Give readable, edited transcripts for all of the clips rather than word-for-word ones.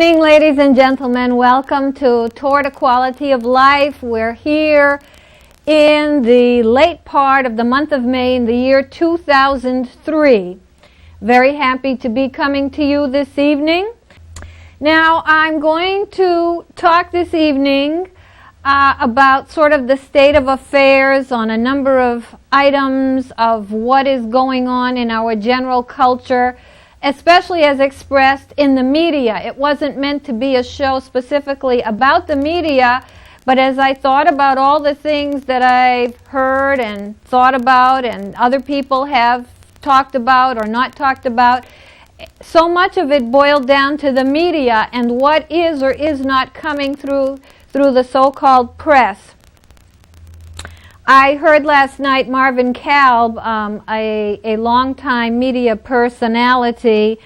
evening, ladies and gentlemen. Welcome to Toward a Quality of Life. We're here in the late part of the month of May in the year 2003. Very happy to be coming to you this evening. Now, I'm going to talk this evening about sort of the state of affairs on a number of items of what is going on in our general culture, especially as expressed in the media. It wasn't meant to be a show specifically about the media, but as I thought about all the things that I've heard and thought about and other people have talked about or not talked about, so much of it boiled down to the media and what is or is not coming through the so-called press. I heard last night Marvin Kalb, a longtime media personality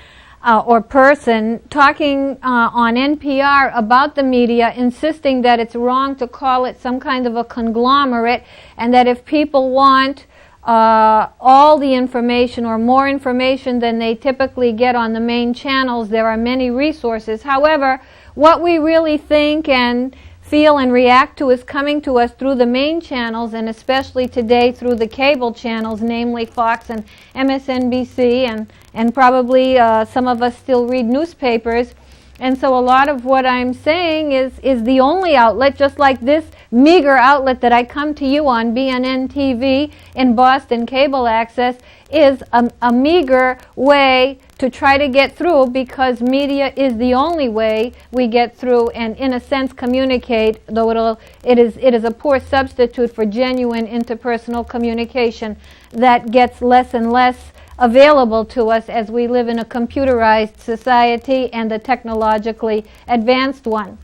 or person, talking on NPR about the media, insisting that it's wrong to call it some kind of a conglomerate, and that if people want all the information or more information than they typically get on the main channels, there are many resources. However, what we really think and feel and react to is coming to us through the main channels, and especially today through the cable channels, namely Fox and MSNBC, and probably some of us still read newspapers. And so a lot of what I'm saying is the only outlet, just like this meager outlet that I come to you on, BNN TV in Boston, cable access, is a meager way to try to get through, because media is the only way we get through and in a sense communicate, though it is a poor substitute for genuine interpersonal communication that gets less and less available to us as we live in a computerized society and a technologically advanced one.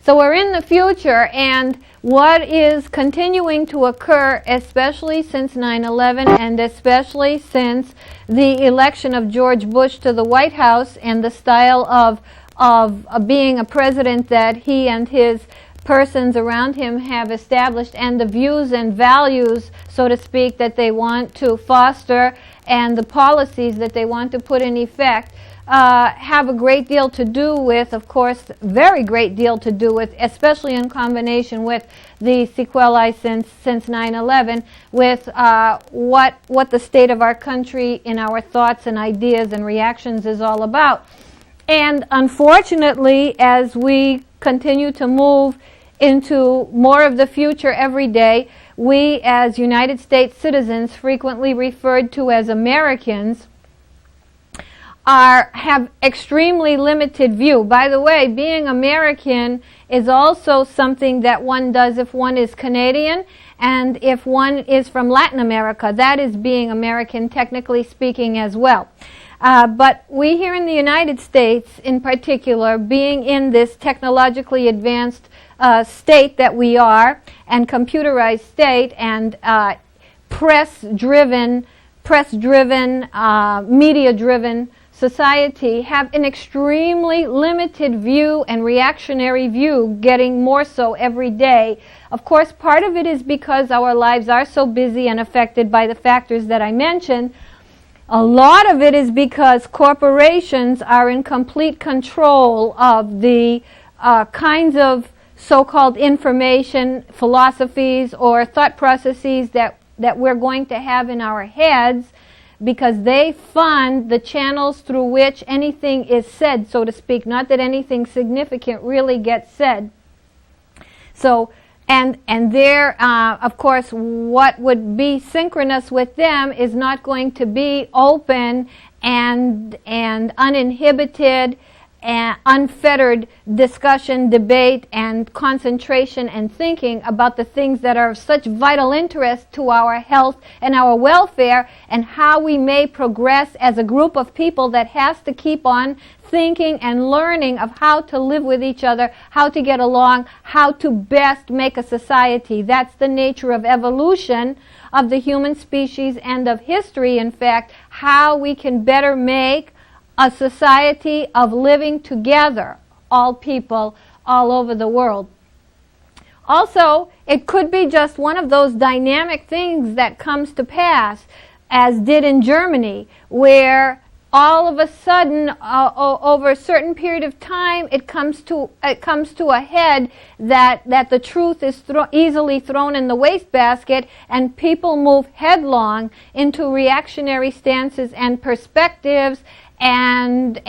So we're in the future, and what is continuing to occur, especially since 9/11 and especially since the election of George Bush to the White House and the style of being a president that he and his persons around him have established, and the views and values, so to speak, that they want to foster and the policies that they want to put in effect, have a great deal to do with, of course, very great deal to do with, especially in combination with the sequelae since 9/11, with what the state of our country in our thoughts and ideas and reactions is all about. And unfortunately, as we continue to move into more of the future every day, we as United States citizens, frequently referred to as Americans, have extremely limited view. By the way, being American is also something that one does if one is Canadian and if one is from Latin America. That is being American, technically speaking, as well. But we here in the United States, in particular, being in this technologically advanced state that we are, and computerized state, and press-driven, media-driven society, have an extremely limited view and reactionary view, getting more so every day. Of course, part of it is because our lives are so busy and affected by the factors that I mentioned. A lot of it is because corporations are in complete control of the kinds of so-called information, philosophies, or thought processes that we're going to have in our heads, because they fund the channels through which anything is said, so to speak. Not that anything significant really gets said. So, and there, of course, what would be synchronous with them is not going to be open and uninhibited and unfettered discussion, debate, and concentration and thinking about the things that are of such vital interest to our health and our welfare, and how we may progress as a group of people that has to keep on thinking and learning of how to live with each other, how to get along, how to best make a society. That's the nature of evolution of the human species and of history, in fact, how we can better make a society of living together, all people all over the world. Also, it could be just one of those dynamic things that comes to pass, as did in Germany, where all of a sudden, over a certain period of time, it comes to a head that the truth is easily thrown in the wastebasket, and people move headlong into reactionary stances and perspectives, and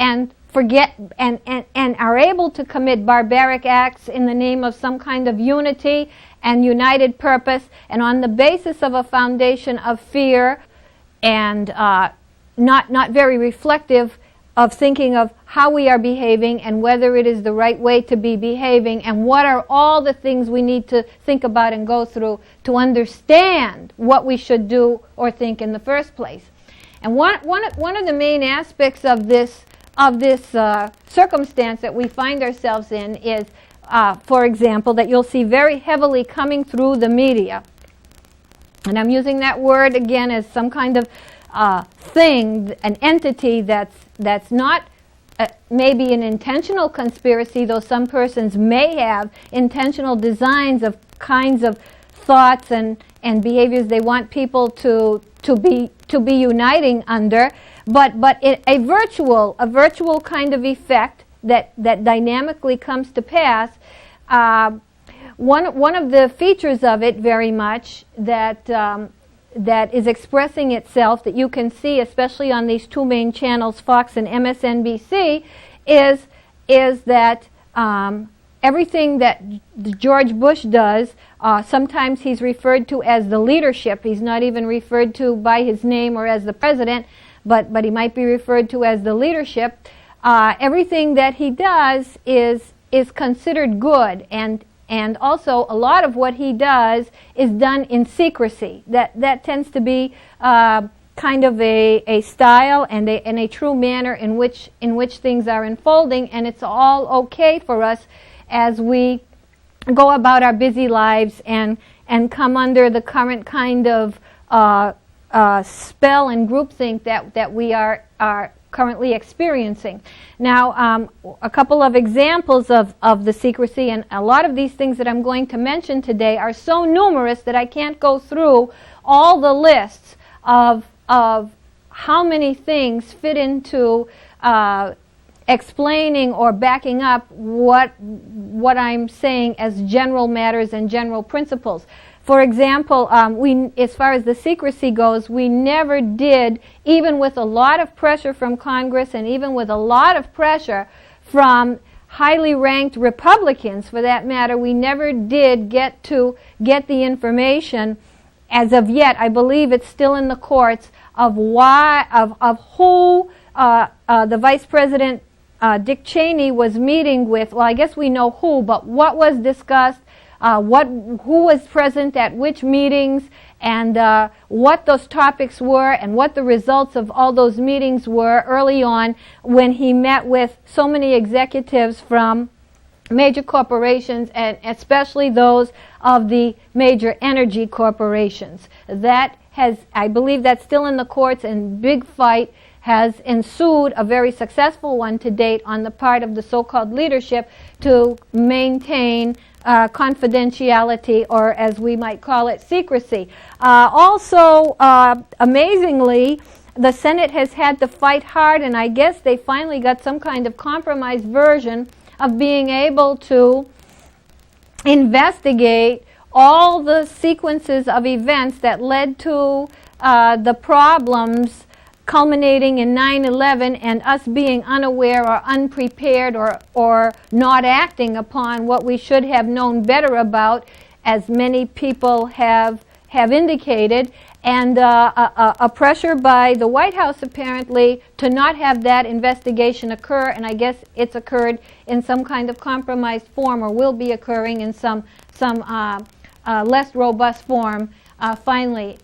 forget and are able to commit barbaric acts in the name of some kind of unity and united purpose, and on the basis of a foundation of fear, and not very reflective of thinking of how we are behaving and whether it is the right way to be behaving, and what are all the things we need to think about and go through to understand what we should do or think in the first place. And one of the main aspects of this circumstance that we find ourselves in is, for example, that you'll see very heavily coming through the media. And I'm using that word again as some kind of thing, an entity that's not maybe an intentional conspiracy, though some persons may have intentional designs of kinds of thoughts and behaviors they want people to be uniting under, but a virtual kind of effect that dynamically comes to pass. One of the features of it very much that is expressing itself, that you can see especially on these two main channels, Fox and MSNBC, is that everything that George Bush does, sometimes he's referred to as the leadership. He's not even referred to by his name or as the president, but he might be referred to as the leadership. Everything that he does is considered good, and also a lot of what he does is done in secrecy. That tends to be kind of a style and a true manner in which things are unfolding, and it's all okay for us as we go about our busy lives and come under the current kind of spell and groupthink that we are currently experiencing. Now, a couple of examples of the secrecy, and a lot of these things that I'm going to mention today are so numerous that I can't go through all the lists of how many things fit into explaining or backing up what I'm saying as general matters and general principles. For example, as far as the secrecy goes, we never did, even with a lot of pressure from Congress and even with a lot of pressure from highly ranked Republicans, for that matter, we never did get the information. As of yet, I believe it's still in the courts of who the Vice President Dick Cheney was meeting with. Well, I guess we know who, but what was discussed, who was present at which meetings, and what those topics were, and what the results of all those meetings were early on when he met with so many executives from major corporations, and especially those of the major energy corporations. That has, I believe that's still in the courts, and big fight has ensued, a very successful one to date, on the part of the so-called leadership to maintain confidentiality, or as we might call it, secrecy. Also, amazingly, the Senate has had to fight hard, and I guess they finally got some kind of compromised version of being able to investigate all the sequences of events that led to the problems culminating in 9/11, and us being unaware or unprepared or not acting upon what we should have known better about, as many people have indicated, and a pressure by the White House apparently to not have that investigation occur, and I guess it's occurred in some kind of compromised form, or will be occurring in some less robust form finally.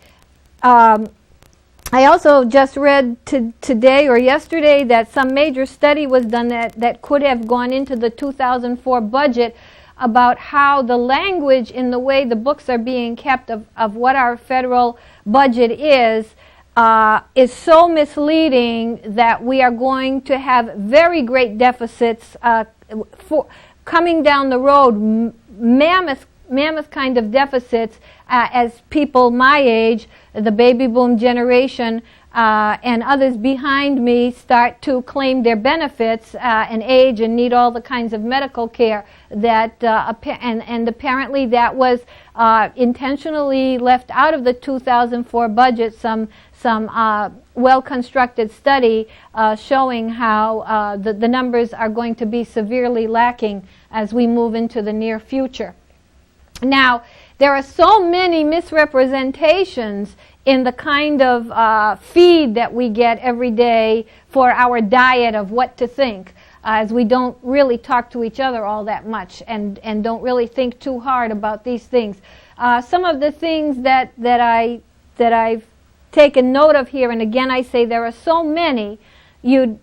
I also just read today or yesterday that some major study was done that could have gone into the 2004 budget about how the language in the way the books are being kept of what our federal budget is so misleading that we are going to have very great deficits coming down the road, mammoth kind of deficits as people my age, the baby boom generation, and others behind me start to claim their benefits and age and need all the kinds of medical care that and apparently that was intentionally left out of the 2004 budget. Some well-constructed study showing how the numbers are going to be severely lacking as we move into the near future. Now, there are so many misrepresentations in the kind of feed that we get every day for our diet of what to think, as we don't really talk to each other all that much and don't really think too hard about these things. Some of the things that I've taken note of here, and again I say there are so many, you'd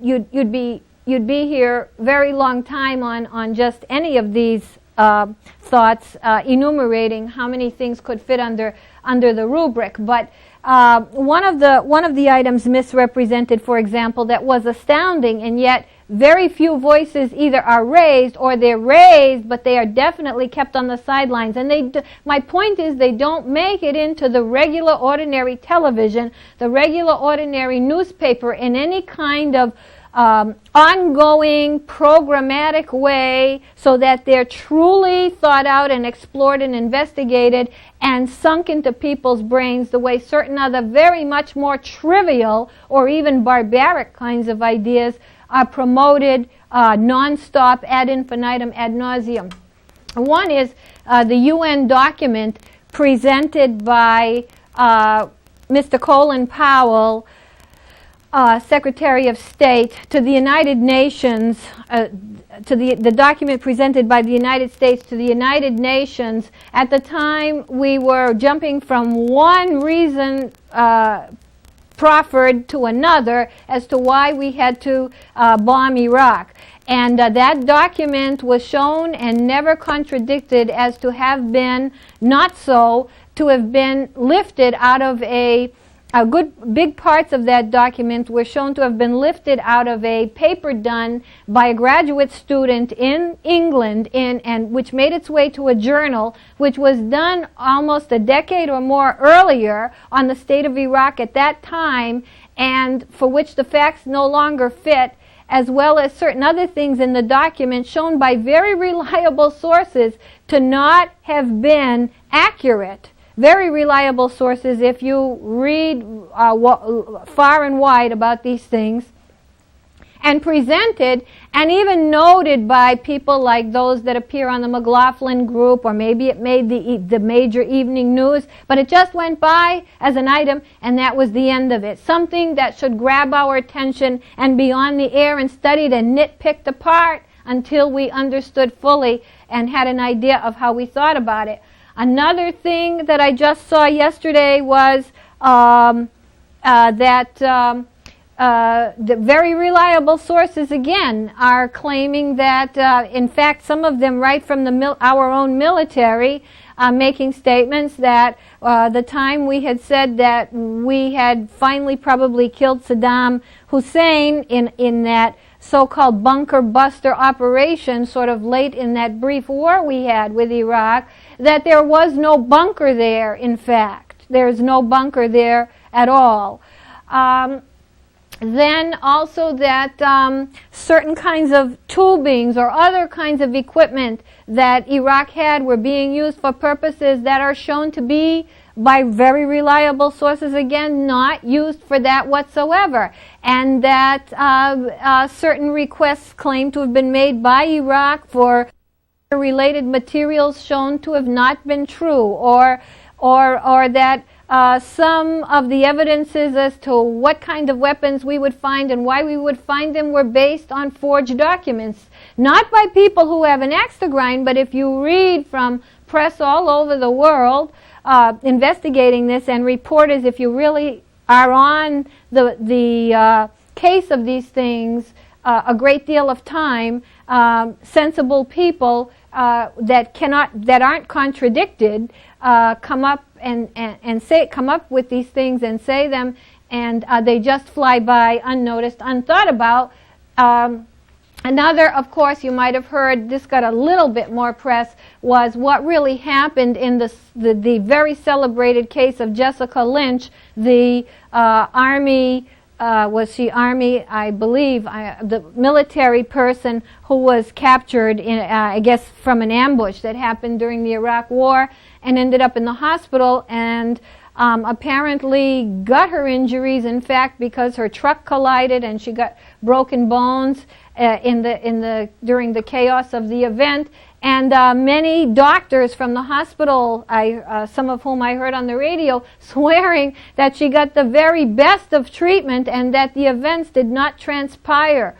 be here very long time on just any of these thoughts, enumerating how many things could fit under the rubric. But one of the items misrepresented, for example, that was astounding, and yet very few voices either are raised or they're raised, but they are definitely kept on the sidelines. And my point is they don't make it into the regular ordinary television, the regular ordinary newspaper in any kind of ongoing programmatic way, so that they're truly thought out and explored and investigated and sunk into people's brains the way certain other very much more trivial or even barbaric kinds of ideas are promoted non-stop, ad infinitum, ad nauseum. One is the UN document presented by Mr. Colin Powell, Secretary of State, to the United Nations, to the document presented by the United States to the United Nations. At the time, we were jumping from one reason proffered to another as to why we had to bomb Iraq. And that document was shown and never contradicted as to have been not so, to have been lifted out of a good big parts of that document were shown to have been lifted out of a paper done by a graduate student in England, and which made its way to a journal, which was done almost a decade or more earlier on the state of Iraq at that time, and for which the facts no longer fit, as well as certain other things in the document shown by very reliable sources to not have been accurate. Very reliable sources, if you read far and wide about these things, and presented and even noted by people like those that appear on the McLaughlin group, or maybe it made the major evening news, but it just went by as an item, and that was the end of it. Something that should grab our attention and be on the air and studied and nitpicked apart until we understood fully and had an idea of how we thought about it. Another thing that I just saw yesterday was that the very reliable sources, again, are claiming that, in fact, some of them right from our own military, making statements that the time we had said that we had finally probably killed Saddam Hussein in that so-called bunker buster operation, sort of late in that brief war we had with Iraq, that there was no bunker there, in fact. There's no bunker there at all. Then also that certain kinds of tubings or other kinds of equipment that Iraq had were being used for purposes that are shown to be, by very reliable sources, again, not used for that whatsoever. And that certain requests claimed to have been made by Iraq for related materials shown to have not been true, or that some of the evidences as to what kind of weapons we would find and why we would find them were based on forged documents. Not by people who have an axe to grind, but if you read from press all over the world investigating this, and reporters, if you really are on the case of these things a great deal of time, sensible people that aren't contradicted come up come up with these things and say them, and they just fly by unnoticed, unthought about. Another, of course, you might have heard, this got a little bit more press, was what really happened in the very celebrated case of Jessica Lynch, the Army, was she Army, I believe, the military person who was captured, I guess, from an ambush that happened during the Iraq War and ended up in the hospital and apparently got her injuries, in fact, because her truck collided and she got broken bones during the chaos of the event. And many doctors from the hospital, some of whom I heard on the radio, swearing that she got the very best of treatment and that the events did not transpire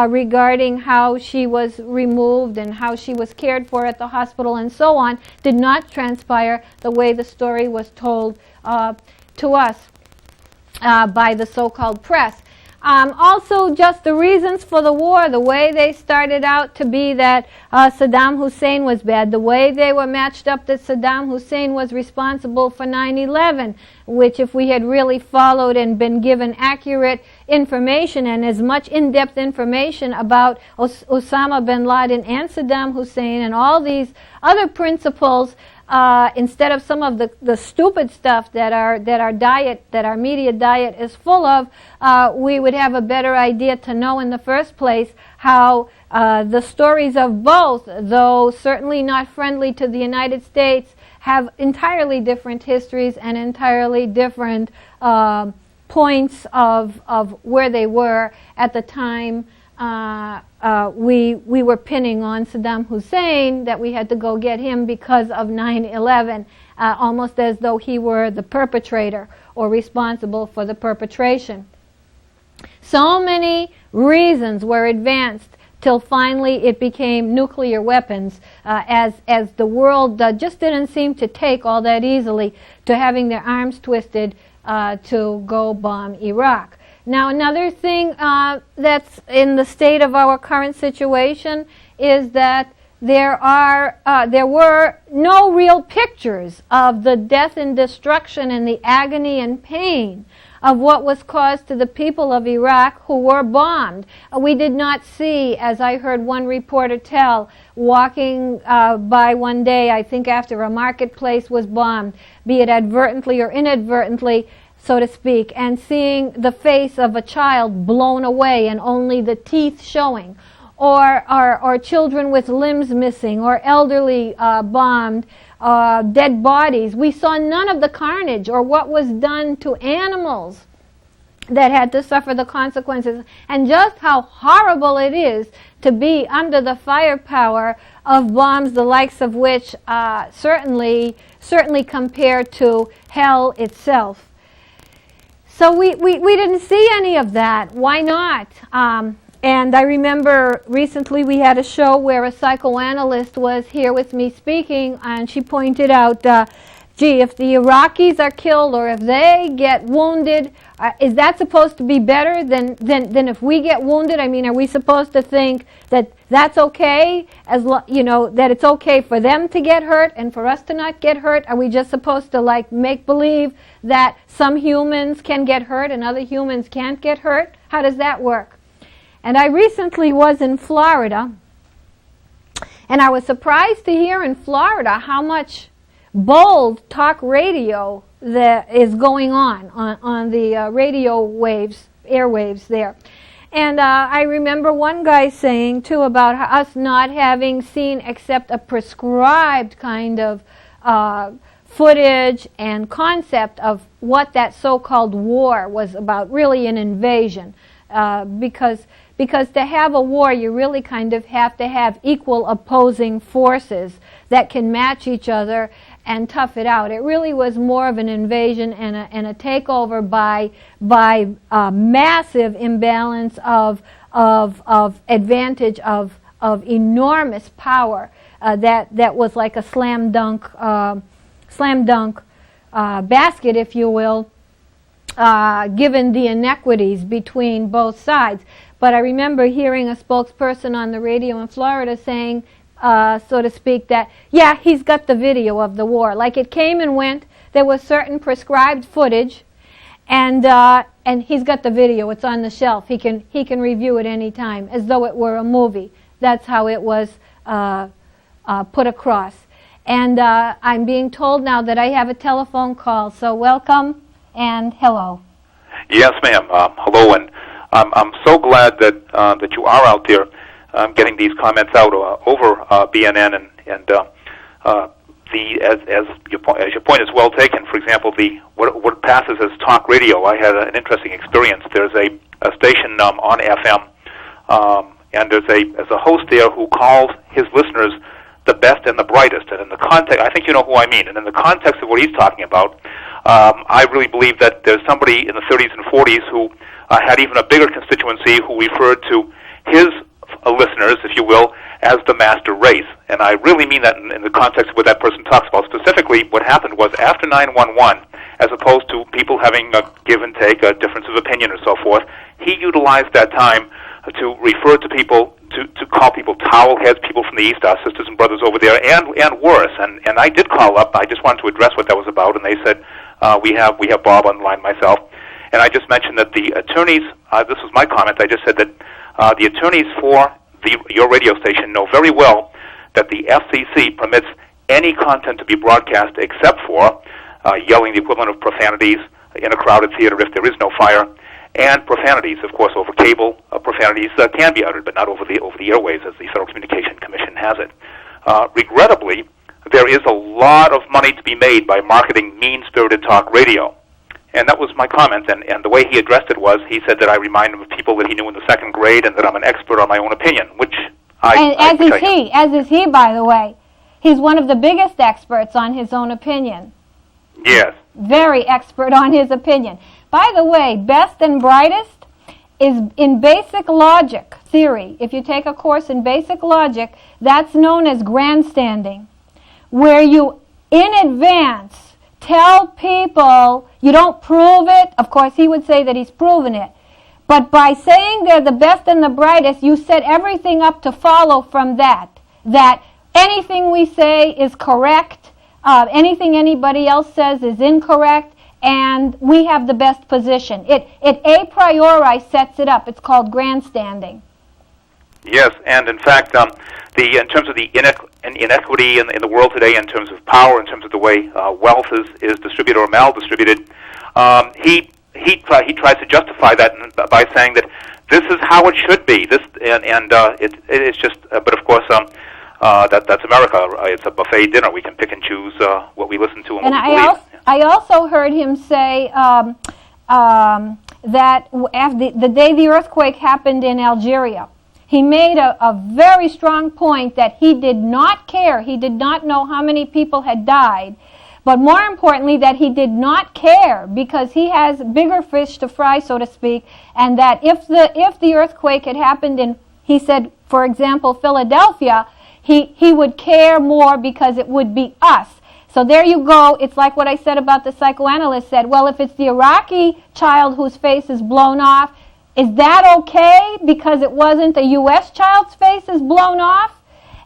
regarding how she was removed and how she was cared for at the hospital and so on, did not transpire the way the story was told to us by the so-called press. Also, just the reasons for the war, the way they started out to be that Saddam Hussein was bad, the way they were matched up that Saddam Hussein was responsible for 9/11, which if we had really followed and been given accurate information and as much in-depth information about Osama bin Laden and Saddam Hussein and all these other principles, instead of some of the stupid stuff that our media diet is full of, we would have a better idea to know in the first place how the stories of both, though certainly not friendly to the United States, have entirely different histories and entirely different points of where they were at the time. We were pinning on Saddam Hussein that we had to go get him because of 9/11, almost as though he were the perpetrator or responsible for the perpetration. So many reasons were advanced till finally it became nuclear weapons, as the world just didn't seem to take all that easily to having their arms twisted to go bomb Iraq. Now, another thing that's in the state of our current situation is that there were no real pictures of the death and destruction and the agony and pain of what was caused to the people of Iraq who were bombed. We did not see, as I heard one reporter tell, walking by one day, I think after a marketplace was bombed, be it advertently or inadvertently, so to speak, and seeing the face of a child blown away and only the teeth showing, or children with limbs missing, or elderly bombed, dead bodies. We saw none of the carnage or what was done to animals that had to suffer the consequences, and just how horrible it is to be under the firepower of bombs the likes of which certainly compare to hell itself. So we didn't see any of that. Why not? And I remember recently we had a show where a psychoanalyst was here with me speaking, and she pointed out, gee, if the Iraqis are killed or if they get wounded, is that supposed to be better than if we get wounded? I mean, are we supposed to think that that's okay, that it's okay for them to get hurt and for us to not get hurt? Are we just supposed to make believe that some humans can get hurt and other humans can't get hurt? How does that work? And I recently was in Florida, and I was surprised to hear in Florida how much bold talk radio that is going on the radio waves, airwaves there. And I remember one guy saying, too, about us not having seen except a prescribed kind of footage and concept of what that so-called war was about, really an invasion. Because to have a war, you really kind of have to have equal opposing forces that can match each other and tough it out. It really was more of an invasion and a takeover by massive imbalance of advantage of enormous power that was like a slam dunk basket, if you will, given the inequities between both sides. But I remember hearing a spokesperson on the radio in Florida saying, so to speak, that, yeah, he's got the video of the war. Like, it came and went. There was certain prescribed footage, And he's got the video. It's on the shelf. He can review it any time, as though it were a movie. That's how it was put across. And I'm being told now that I have a telephone call. So welcome and hello. Yes, ma'am. Hello, and I'm so glad that that you are out there getting these comments out over BNN and as your point is well taken. For example, what passes as talk radio. I had an interesting experience. There's a station on FM, and there's a host there who calls his listeners the best and the brightest. And in the context, I think you know who I mean. And in the context of what he's talking about, I really believe that there's somebody in the 30s and 40s who had even a bigger constituency who referred to his listeners, if you will, as the master race. And I really mean that in the context of what that person talks about. Specifically, what happened was after 9/11, as opposed to people having a give and take, a difference of opinion or so forth, he utilized that time to refer to people, to call people towel heads, people from the East, our sisters and brothers over there, and worse. And I did call up. I just wanted to address what that was about, and they said, we have Bob on the line, myself. And I just mentioned that the attorneys, this was my comment, I just said that the attorneys for your radio station know very well that the FCC permits any content to be broadcast except for yelling the equivalent of profanities in a crowded theater if there is no fire, and profanities, of course, over cable. Profanities can be uttered, but not over the airwaves as the Federal Communication Commission has it. Regrettably, there is a lot of money to be made by marketing mean-spirited talk radio. And that was my comment, and the way he addressed it was, he said that I remind him of people that he knew in the second grade and that I'm an expert on my own opinion, which as is he, by the way. He's one of the biggest experts on his own opinion. Yes. Very expert on his opinion. By the way, best and brightest is in basic logic theory. If you take a course in basic logic, that's known as grandstanding, where you, in advance, tell people, you don't prove it. Of course, he would say that he's proven it. But by saying they're the best and the brightest, you set everything up to follow from that. That anything we say is correct, anything anybody else says is incorrect, and we have the best position. It a priori sets it up. It's called grandstanding. Yes, and in fact, in terms of the inequity in the world today, in terms of power, in terms of the way wealth is distributed or maldistributed, he tries to justify that by saying that this is how it should be. It's just, but of course, that's America. It's a buffet dinner. We can pick and choose what we listen to and what we believe. I also heard him say that after the day the earthquake happened in Algeria, he made a very strong point that he did not care. He did not know how many people had died. But more importantly, that he did not care because he has bigger fish to fry, so to speak, and that if the earthquake had happened in, he said, for example, Philadelphia, he would care more because it would be us. So there you go. It's like what I said about the psychoanalyst said, well, if it's the Iraqi child whose face is blown off, is that okay because it wasn't the U.S. child's face is blown off?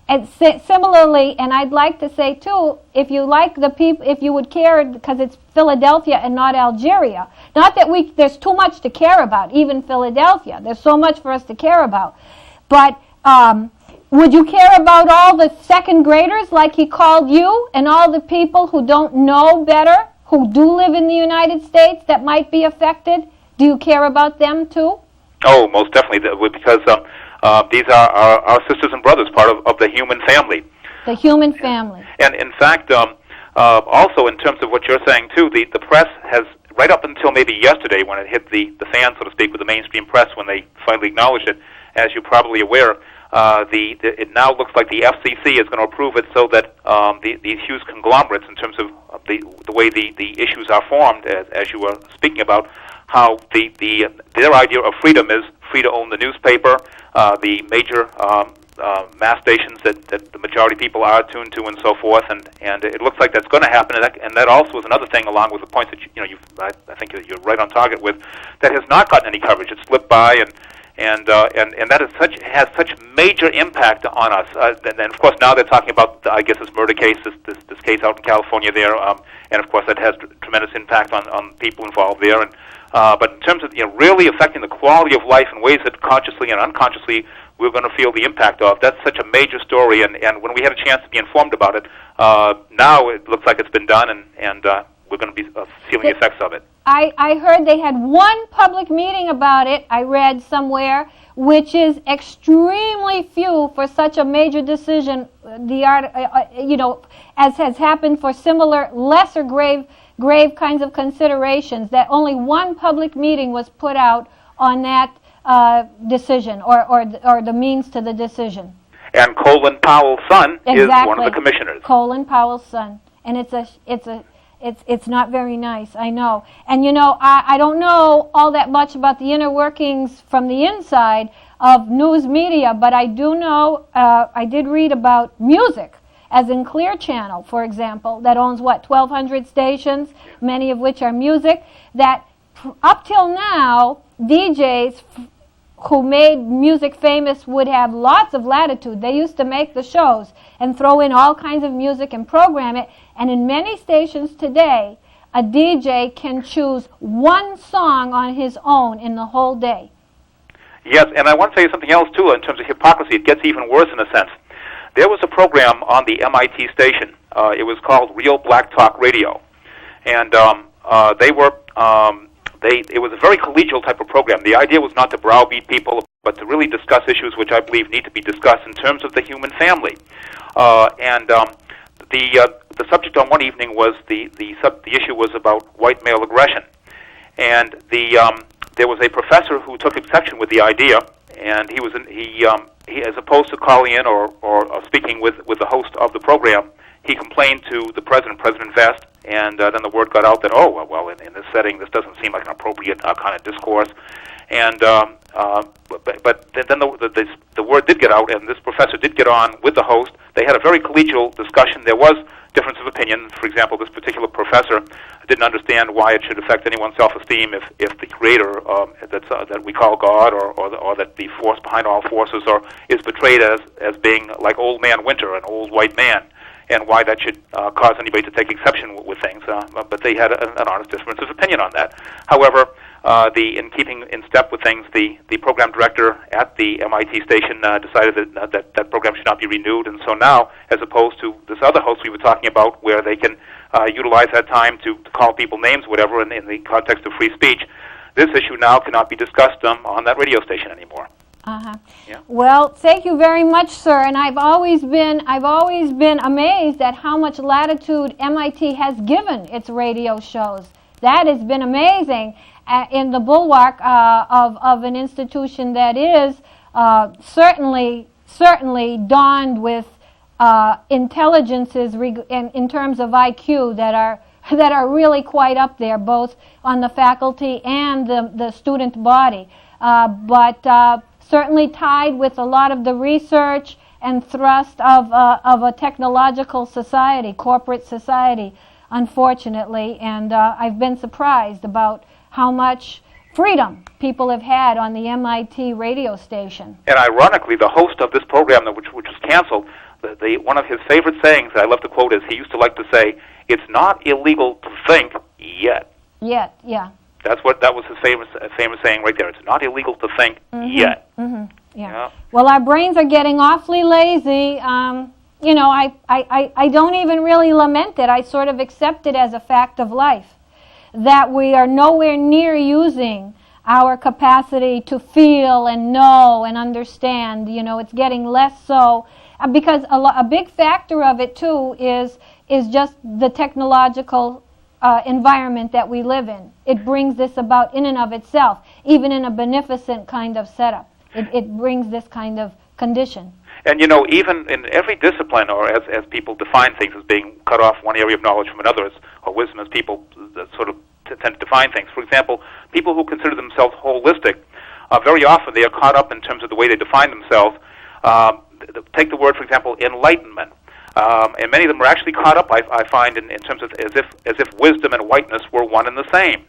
And similarly, and I'd like to say too, if you like the people, if you would care because it's Philadelphia and not Algeria. Not that there's too much to care about, even Philadelphia. There's so much for us to care about. But would you care about all the second graders like he called you and all the people who don't know better, who do live in the United States that might be affected? Do you care about them too? Oh, most definitely, because these are our sisters and brothers, part of the human family. The human family. And in fact, also in terms of what you're saying too, the press has, right up until maybe yesterday when it hit the fan, so to speak, with the mainstream press when they finally acknowledged it, as you're probably aware, it now looks like the FCC is going to approve it so that these huge conglomerates, in terms of the way the issues are formed, as you were speaking about, how their idea of freedom is free to own the newspaper, the major mass stations that the majority of people are tuned to, and so forth, and it looks like that's going to happen, and that also is another thing, along with the points that I think you're right on target with, that has not gotten any coverage. It slipped by, and that is has such major impact on us. And of course now they're talking about, I guess, this murder case, this case out in California there, and of course that has tremendous impact on people involved there. And but in terms of really affecting the quality of life in ways that consciously and unconsciously we're going to feel the impact of, that's such a major story. And when we had a chance to be informed about it, now it looks like it's been done, and we're going to be feeling the effects of it. I heard they had one public meeting about it, I read somewhere, which is extremely few for such a major decision, as has happened for similar, lesser grave kinds of considerations, that only one public meeting was put out on that decision, or the means to the decision. And Colin Powell's son is one of the commissioners. Colin Powell's son. And it's not very nice, I know. And I don't know all that much about the inner workings from the inside of news media, but I do know, I did read about music, as in Clear Channel, for example, that owns, 1,200 stations, many of which are music, that up till now, DJs who made music famous would have lots of latitude. They used to make the shows and throw in all kinds of music and program it. And in many stations today, a DJ can choose one song on his own in the whole day. Yes, and I want to say something else, too, in terms of hypocrisy. It gets even worse in a sense. There was a program on the MIT station. It was called Real Black Talk Radio. And it was a very collegial type of program. The idea was not to browbeat people, but to really discuss issues which I believe need to be discussed in terms of the human family. The subject on one evening was the issue was about white male aggression, and there was a professor who took exception with the idea, and he as opposed to calling in or speaking with the host of the program, he complained to the President Vest, and then the word got out that, in this setting, this doesn't seem like an appropriate kind of discourse. And but then the word did get out, and this professor did get on with the host. They had a very collegial discussion. There was difference of opinion. For example, this particular professor didn't understand why it should affect anyone's self-esteem if the creator that we call God or that the force behind all forces is portrayed as being like Old Man Winter, an old white man, and why that should cause anybody to take exception with things. But they had an honest difference of opinion on that. However, in keeping in step with things, the program director at the MIT station decided that program should not be renewed, and so now, as opposed to this other host we were talking about, where they can utilize that time to call people names, whatever, in the context of free speech, this issue now cannot be discussed on that radio station anymore. Uh-huh. Yeah. Well, thank you very much, sir. And I've always been amazed at how much latitude MIT has given its radio shows. That has been amazing in the bulwark of an institution that is certainly donned with intelligences in terms of IQ that are really quite up there, both on the faculty and the student body. But certainly tied with a lot of the research and thrust of a technological society, corporate society, unfortunately. And I've been surprised about how much freedom people have had on the MIT radio station. And ironically, the host of this program, which was canceled, one of his favorite sayings that I love to quote is, he used to like to say, "It's not illegal to think yet." Yet, yeah. That was his famous saying right there. It's not illegal to think yet. Mm-hmm. Yeah. Well, our brains are getting awfully lazy. I don't even really lament it. I sort of accept it as a fact of life, that we are nowhere near using our capacity to feel and know and understand. It's getting less so, because a big factor of it too is just the technological environment that we live in. It brings this about in and of itself, even in a beneficent kind of setup. It brings this kind of condition. And even in every discipline, or as people define things as being cut off one area of knowledge from another, or wisdom as people sort of tend to define things. For example, people who consider themselves holistic, very often they are caught up in terms of the way they define themselves. Take the word, for example, enlightenment. And many of them are actually caught up, I find, in terms of as if wisdom and whiteness were one and the same.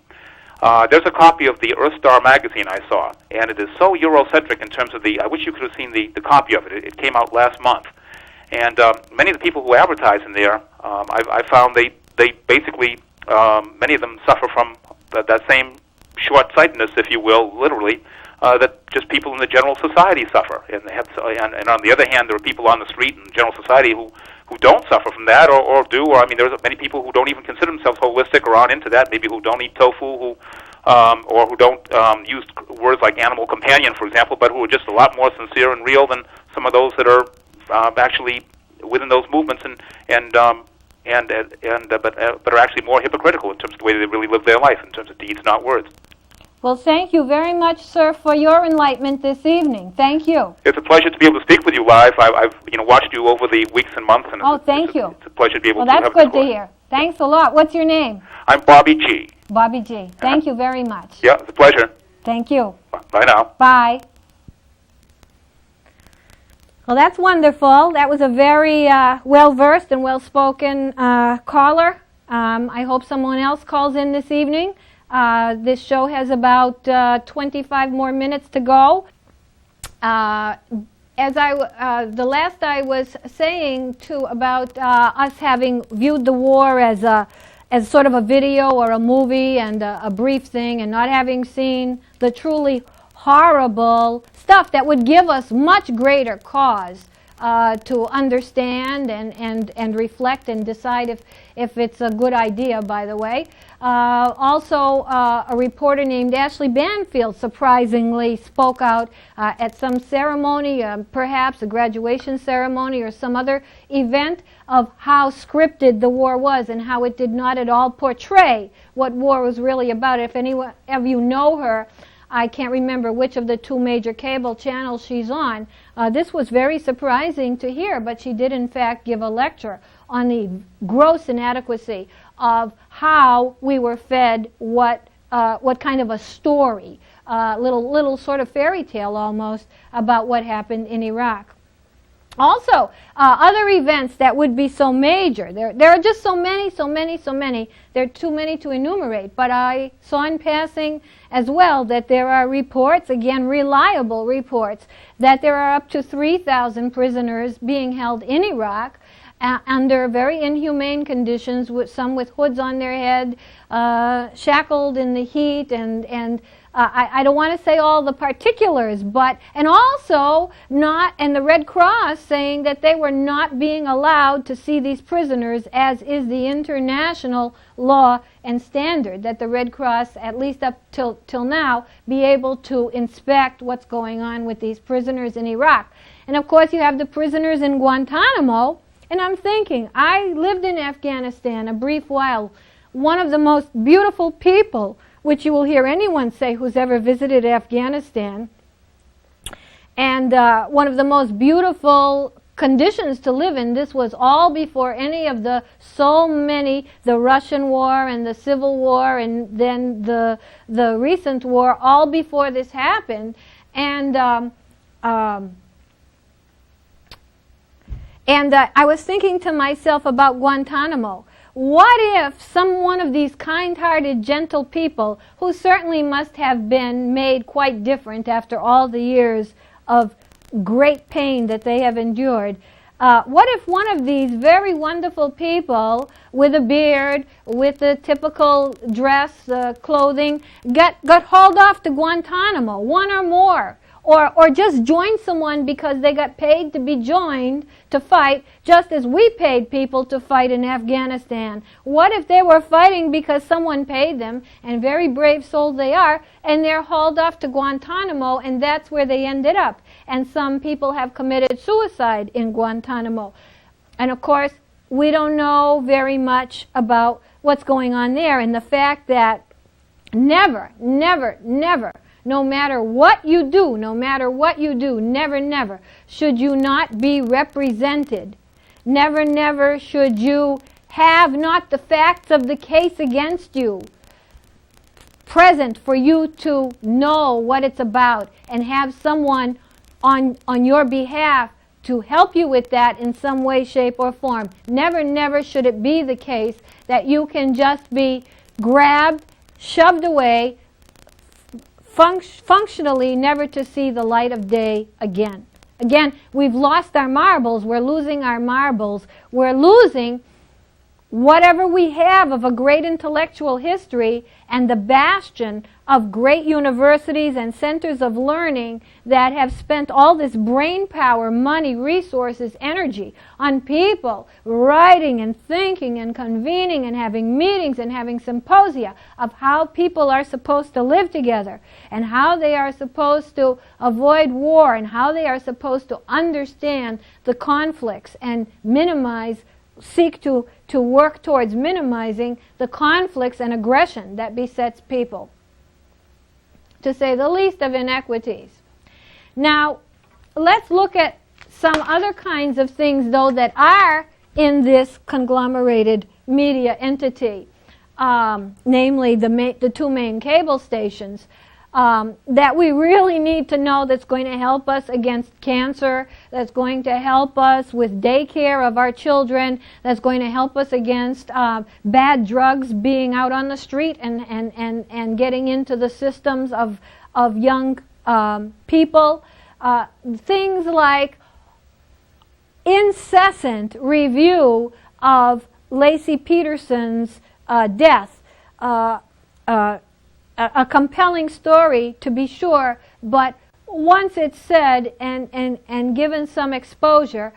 There's a copy of the Earth Star magazine I saw, and it is so Eurocentric in terms of I wish you could have seen the copy of it. It came out last month. And many of the people who advertise in there, I found they basically, many of them suffer from that same short-sightedness, if you will, literally, that just people in the general society suffer. And on the other hand, there are people on the street in general society who don't suffer from that, or do. Or I mean, there's many people who don't even consider themselves holistic or aren't into that. Maybe who don't eat tofu, or who don't use words like animal companion, for example, but who are just a lot more sincere and real than some of those that are actually within those movements, but are actually more hypocritical in terms of the way they really live their life, in terms of deeds, not words. Well, thank you very much, sir, for your enlightenment this evening. Thank you. It's a pleasure to be able to speak with you live. I've watched you over the weeks and months, and thank you. It's a pleasure to be able to have this. Well, that's good to hear. Thanks a lot. What's your name? I'm Bobby G. Bobby G. Thank you very much. Yeah, it's a pleasure. Thank you. Bye now. Bye. Well, that's wonderful. That was a very well-versed and well-spoken caller. I hope someone else calls in this evening. This show has about 25 more minutes to go. The last I was saying about us having viewed the war as sort of a video or a movie and a brief thing, and not having seen the truly horrible stuff that would give us much greater cause to understand and reflect and decide if it's a good idea, by the way. Also, a reporter named Ashley Banfield surprisingly spoke out at some ceremony, perhaps a graduation ceremony or some other event, of how scripted the war was and how it did not at all portray what war was really about. If any of you know her, I can't remember which of the two major cable channels she's on. This was very surprising to hear, but she did in fact give a lecture on the gross inadequacy of how we were fed what kind of a story, little sort of fairy tale almost, about what happened in Iraq. Also, other events that would be so major. There are just so many. There are too many to enumerate. But I saw in passing as well that there are reports, again reliable reports, that there are up to 3,000 prisoners being held in Iraq under very inhumane conditions, some with hoods on their head, shackled in the heat, and I don't want to say all the particulars, and also and the Red Cross saying that they were not being allowed to see these prisoners, as is the international law and standard, that the Red Cross, at least up till now, be able to inspect what's going on with these prisoners in Iraq. And of course you have the prisoners in Guantanamo, and I'm thinking, I lived in Afghanistan a brief while. One of the most beautiful people, which you will hear anyone say who's ever visited Afghanistan, and one of the most beautiful conditions to live in. This was all before any of the Russian war and the Civil War and then the recent war, all before this happened. And I was thinking to myself about Guantanamo. What if some one of these kind-hearted, gentle people, who certainly must have been made quite different after all the years of great pain that they have endured, what if one of these very wonderful people with a beard, with the typical dress, clothing, got hauled off to Guantanamo, one or more, or just joined someone because they got paid to be joined to fight, just as we paid people to fight in Afghanistan? What if they were fighting because someone paid them, and very brave souls they are, and they're hauled off to Guantanamo, and that's where they ended up? And some people have committed suicide in Guantanamo. And of course, we don't know very much about what's going on there, and the fact that never, no matter what you do, never should you not be represented. Never should you have not the facts of the case against you present for you to know what it's about, and have someone on your behalf to help you with that in some way, shape, or form. Never should it be the case that you can just be grabbed, shoved away, functionally never to see the light of day again. Again, we've lost our marbles. We're losing our marbles. We're losing whatever we have of a great intellectual history and the bastion of great universities and centers of learning that have spent all this brain power, money, resources, energy on people writing and thinking and convening and having meetings and having symposia of how people are supposed to live together and how they are supposed to avoid war and how they are supposed to understand the conflicts and seek to work towards minimizing the conflicts and aggression that besets people, to say the least of inequities. Now, let's look at some other kinds of things, though, that are in this conglomerated media entity, namely the two main cable stations, that we really need to know that's going to help us against cancer, that's going to help us with daycare of our children, that's going to help us against bad drugs being out on the street and getting into the systems of young people. Things like incessant review of Lacey Peterson's death, a compelling story, to be sure, but once it's said and given some exposure,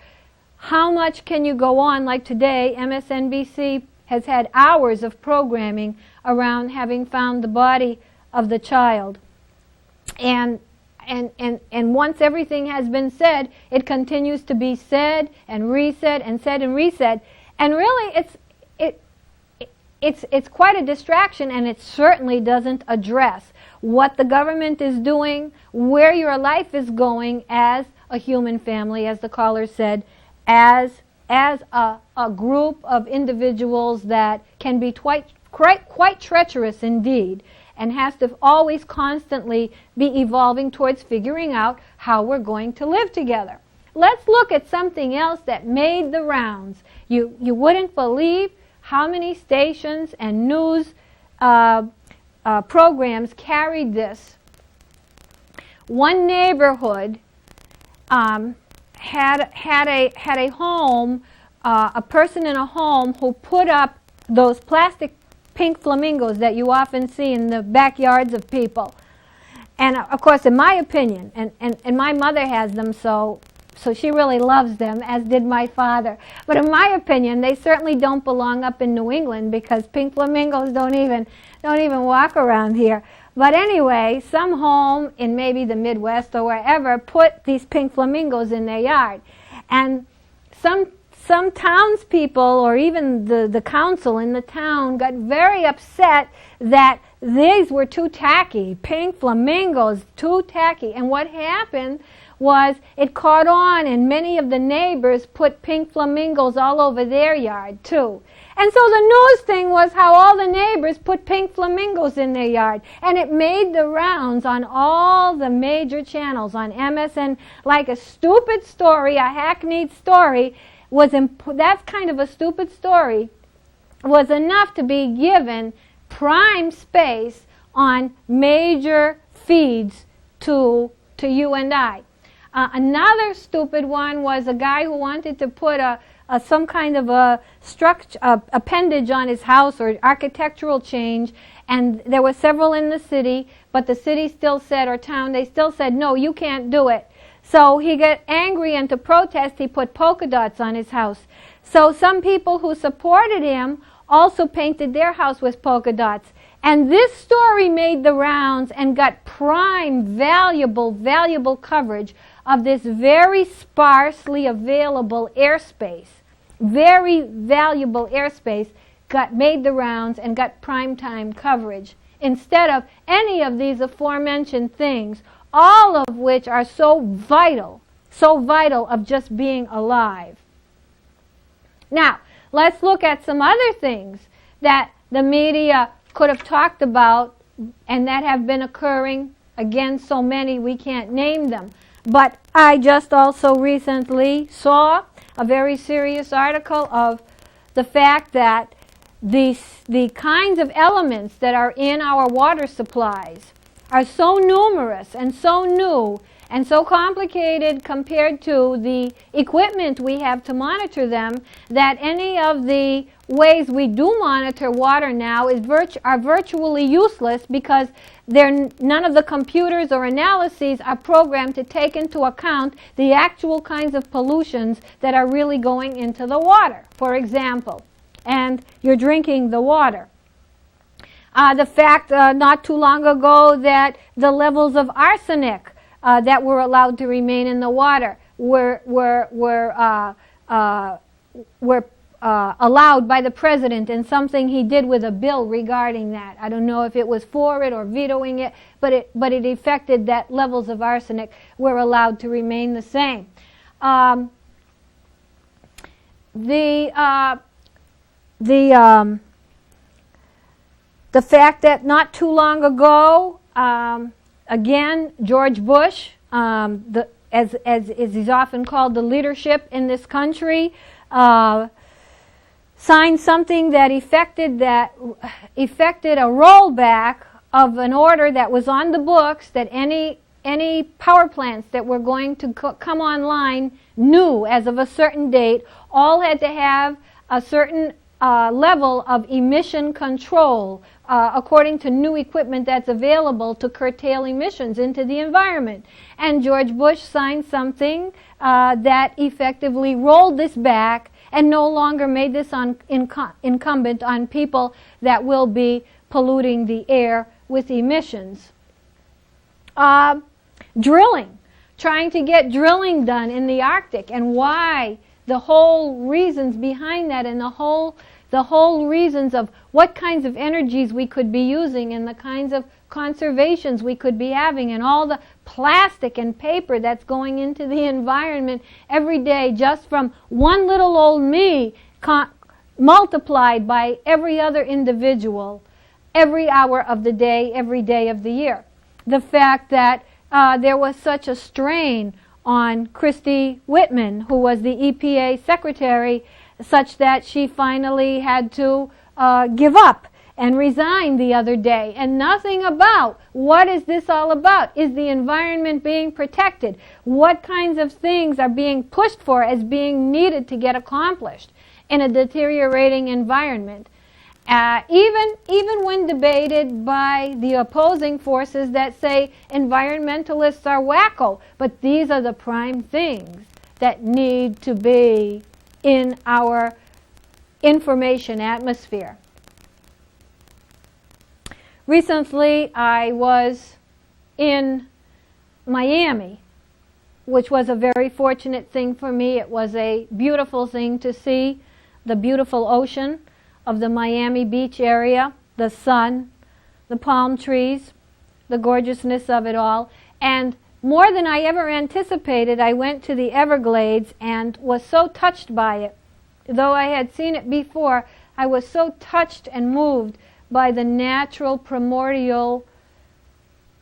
how much can you go on? Like today, MSNBC has had hours of programming around having found the body of the child. And once everything has been said, it continues to be said and resaid and said and resaid. And really, it's quite a distraction, and it certainly doesn't address what the government is doing, where your life is going as a human family, as the caller said, as a group of individuals that can be quite treacherous indeed, and has to always constantly be evolving towards figuring out how we're going to live together. Let's look at something else that made the rounds. You wouldn't believe how many stations and news programs carried this. One neighborhood had a home, a person in a home who put up those plastic pink flamingos that you often see in the backyards of people. And of course, in my opinion, and my mother has them, so she really loves them, as did my father. But in my opinion, they certainly don't belong up in New England, because pink flamingos don't even walk around here. But anyway, some home in maybe the Midwest or wherever put these pink flamingos in their yard. And some townspeople, or even the council in the town, got very upset that these were too tacky. Pink flamingos, too tacky. And what happened was it caught on, and many of the neighbors put pink flamingos all over their yard too. And so the news thing was how all the neighbors put pink flamingos in their yard. And it made the rounds on all the major channels, on MSN, like a stupid story, a hackneyed story. That's kind of a stupid story, was enough to be given prime space on major feeds to you and I. Another stupid one was a guy who wanted to put some kind of a structure, appendage on his house, or architectural change, and there were several in the city, but the city still said, or town, they still said, no, you can't do it. So he got angry, and to protest, he put polka dots on his house. So some people who supported him also painted their house with polka dots. And this story made the rounds and got prime, valuable coverage of this very sparsely available airspace. Very valuable airspace made the rounds and got prime time coverage, instead of any of these aforementioned things, all of which are so vital of just being alive. Now, let's look at some other things that the media could have talked about and that have been occurring. Again, so many we can't name them. But I just also recently saw a very serious article of the fact that the kinds of elements that are in our water supplies are so numerous and so new and so complicated compared to the equipment we have to monitor them, that any of the ways we do monitor water now are virtually useless, because none of the computers or analyses are programmed to take into account the actual kinds of pollutions that are really going into the water, for example, and you're drinking the water. The fact not too long ago that the levels of arsenic that were allowed to remain in the water were allowed by the president in something he did with a bill regarding that. I don't know if it was for it or vetoing it, but it affected that levels of arsenic were allowed to remain the same. The fact that not too long ago, again, George Bush, as he's often called, the leadership in this country, signed something that effected a rollback of an order that was on the books, that any power plants that were going to come online new as of a certain date all had to have a certain level of emission control according to new equipment that's available to curtail emissions into the environment. And George Bush signed something that effectively rolled this back and no longer made this incumbent on people that will be polluting the air with emissions. Drilling, trying to get drilling done in the Arctic, and why, the whole reasons behind that, and the whole reasons of what kinds of energies we could be using and the kinds of conservations we could be having, and all the plastic and paper that's going into the environment every day just from one little old me multiplied by every other individual every hour of the day, every day of the year. The fact that there was such a strain on Christy Whitman, who was the EPA secretary, such that she finally had to give up and resign the other day. And nothing about what is this all about? Is the environment being protected? What kinds of things are being pushed for as being needed to get accomplished in a deteriorating environment? Even when debated by the opposing forces that say environmentalists are wacko, but these are the prime things that need to be in our information atmosphere. Recently, I was in Miami, which was a very fortunate thing for me. It was a beautiful thing to see the beautiful ocean of the Miami Beach area, the sun, the palm trees, the gorgeousness of it all. And more than I ever anticipated, I went to the Everglades and was so touched by it. Though I had seen it before, I was so touched and moved by the natural primordial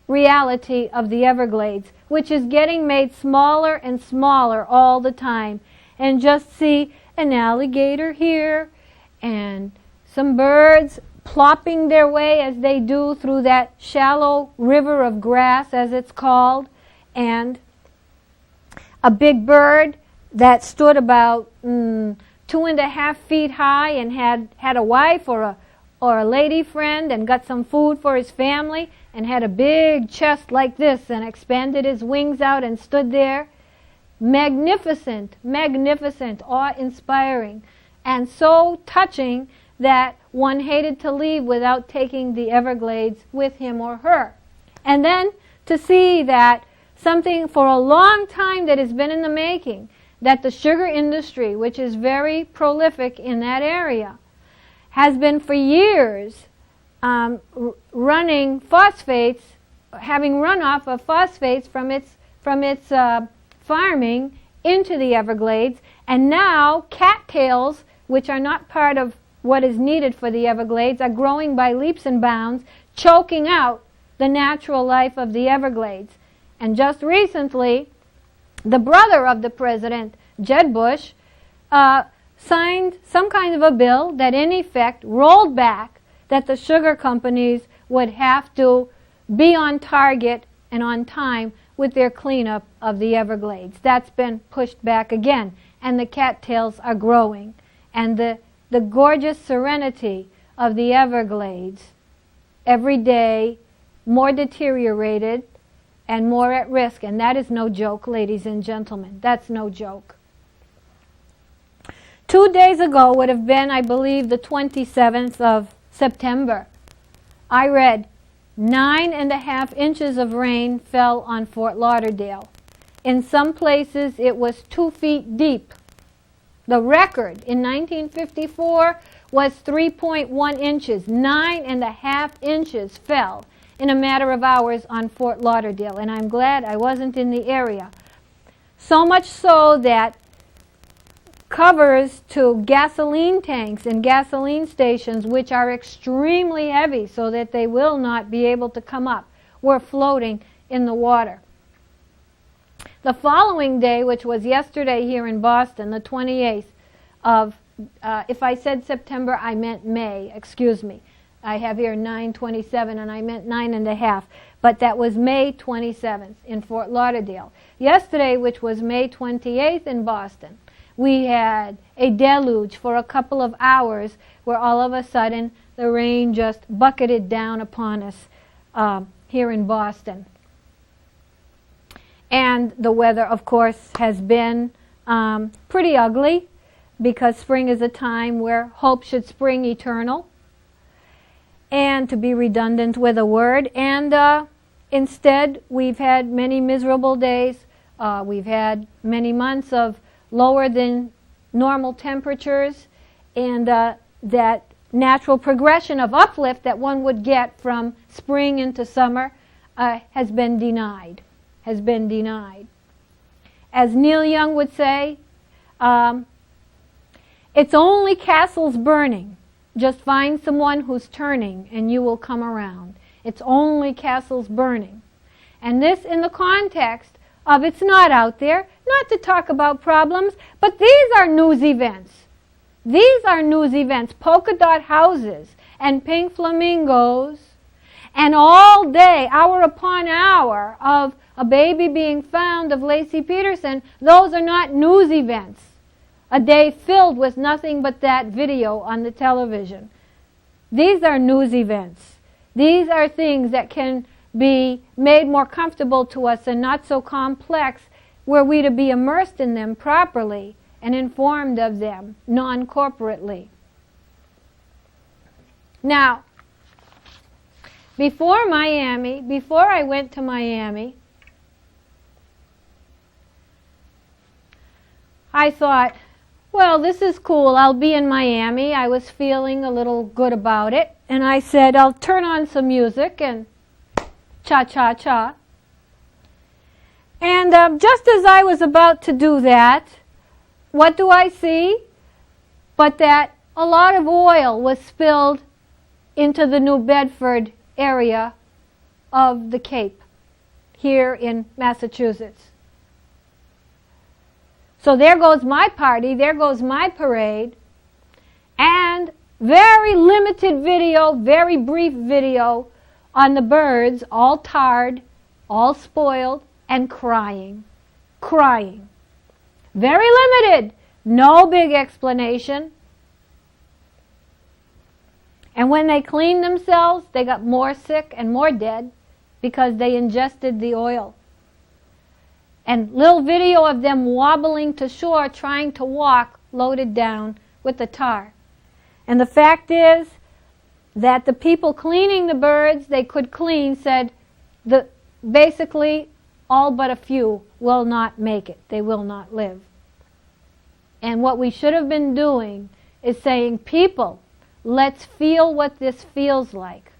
reality of the Everglades, which is getting made smaller and smaller all the time. And just see an alligator here, and some birds plopping their way as they do through that shallow river of grass, as it's called, and a big bird that stood about 2.5 feet high and had a wife or a lady friend, and got some food for his family, and had a big chest like this, and expanded his wings out and stood there. Magnificent, magnificent, awe-inspiring, and so touching that one hated to leave without taking the Everglades with him or her. And then to see that something for a long time that has been in the making, that the sugar industry, which is very prolific in that area, has been for years running phosphates, having runoff of phosphates from its farming into the Everglades, and now cattails, which are not part of what is needed for the Everglades, are growing by leaps and bounds, choking out the natural life of the Everglades. And just recently, the brother of the president, Jeb Bush, signed some kind of a bill that in effect rolled back that the sugar companies would have to be on target and on time with their cleanup of the Everglades. That's been pushed back again, and the cattails are growing. And the gorgeous serenity of the Everglades, every day more deteriorated and more at risk. And that is no joke, ladies and gentlemen. That's no joke. 2 days ago would have been, I believe, the 27th of September. I read 9.5 inches of rain fell on Fort Lauderdale. In some places it was 2 feet deep. The record in 1954 was 3.1 inches. 9.5 inches fell in a matter of hours on Fort Lauderdale, and I'm glad I wasn't in the area. So much so that covers to gasoline tanks and gasoline stations, which are extremely heavy so that they will not be able to come up, were floating in the water. The following day, which was yesterday here in Boston, the 28th of, if I said September, I meant May, excuse me. I have here 9/27 and I meant 9.5, but that was May 27th in Fort Lauderdale. Yesterday, which was May 28th in Boston, we had a deluge for a couple of hours where all of a sudden the rain just bucketed down upon us here in Boston. And the weather, of course, has been pretty ugly, because spring is a time where hope should spring eternal. And to be redundant with a word, and instead we've had many miserable days. We've had many months of lower than normal temperatures, and that natural progression of uplift that one would get from spring into summer has been denied. As Neil Young would say, it's only castles burning. Just find someone who's turning and you will come around. It's only castles burning. And this in the context of it's not out there, not to talk about problems, but these are news events. These are news events, polka dot houses and pink flamingos, and all day, hour upon hour, of a baby being found of Lacey Peterson. Those are not news events. A day filled with nothing but that video on the television. These are news events. These are things that can be made more comfortable to us and not so complex, were we to be immersed in them properly and informed of them non-corporately. Now, before I went to Miami, I thought, well, this is cool. I'll be in Miami. I was feeling a little good about it. And I said, I'll turn on some music and cha-cha-cha. And just as I was about to do that, what do I see? But that a lot of oil was spilled into the New Bedford area of the Cape here in Massachusetts. So there goes my party, there goes my parade, and very limited video, very brief video on the birds, all tarred, all spoiled, and crying. Very limited, no big explanation. And when they cleaned themselves, they got more sick and more dead because they ingested the oil. And little video of them wobbling to shore trying to walk loaded down with the tar. And the fact is that the people cleaning the birds they could clean said basically all but a few will not make it. They will not live. And what we should have been doing is saying, people, let's feel what this feels like.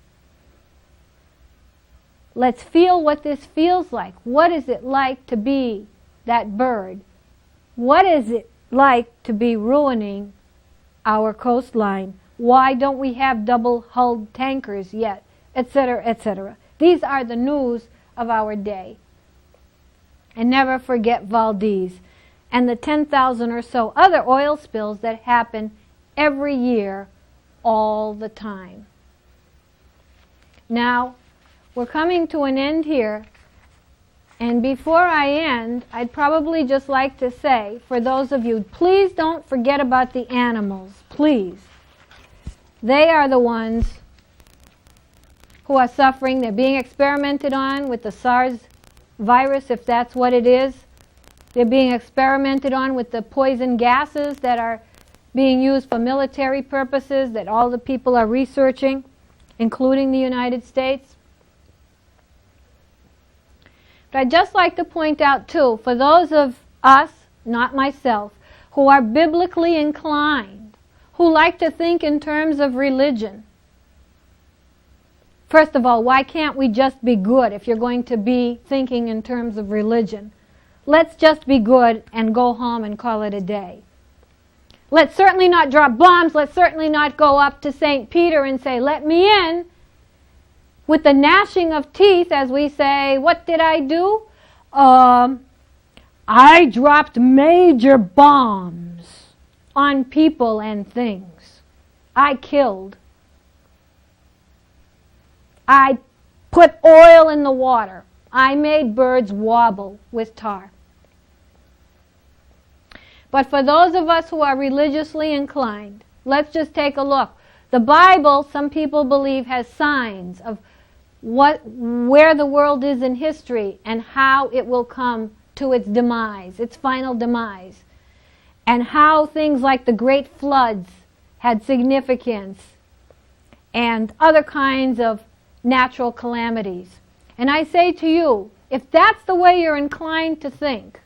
Let's feel what this feels like. What is it like to be that bird? What is it like to be ruining our coastline? Why don't we have double-hulled tankers yet? Etc., etc. These are the news of our day. And never forget Valdez. and the 10,000 or so other oil spills that happen every year, all the time. Now, we're coming to an end here, and before I end, I'd probably just like to say, for those of you, please don't forget about the animals, please. They are the ones who are suffering. They're being experimented on with the SARS virus, if that's what it is. They're being experimented on with the poison gases that are being used for military purposes that all the people are researching, including the United States. But I'd just like to point out, too, for those of us, not myself, who are biblically inclined, who like to think in terms of religion. First of all, why can't we just be good if you're going to be thinking in terms of religion? Let's just be good and go home and call it a day. Let's certainly not drop bombs. Let's certainly not go up to St. Peter and say, "Let me in," with the gnashing of teeth as we say, "What did I do? I dropped major bombs on people and things. I killed. I put oil in the water. I made birds wobble with tar." But for those of us who are religiously inclined, let's just take a look. The Bible, some people believe, has signs of where the world is in history and how it will come to its demise, its final demise, and how things like the great floods had significance and other kinds of natural calamities. And I say to you, if that's the way you're inclined to think,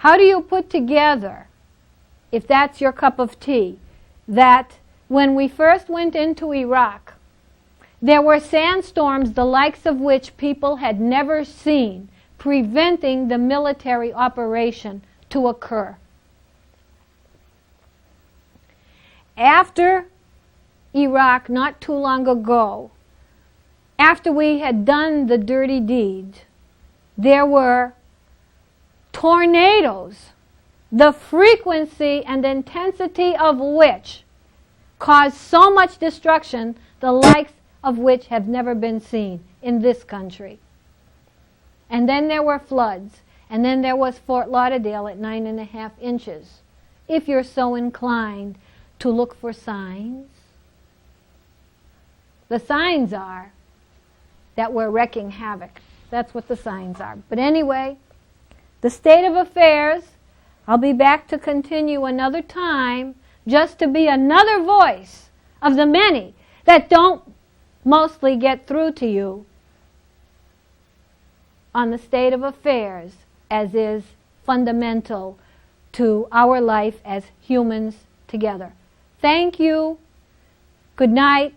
how do you put together, if that's your cup of tea, that when we first went into Iraq, there were sandstorms the likes of which people had never seen, preventing the military operation to occur? After Iraq, not too long ago, after we had done the dirty deed, there were tornadoes, the frequency and intensity of which caused so much destruction, the likes of which have never been seen in this country. And then there were floods, and then there was Fort Lauderdale at 9.5 inches. If you're so inclined to look for signs, the signs are that we're wreaking havoc. That's what the signs are. But anyway, the state of affairs, I'll be back to continue another time, just to be another voice of the many that don't mostly get through to you on the state of affairs as is fundamental to our life as humans together. Thank you. Good night.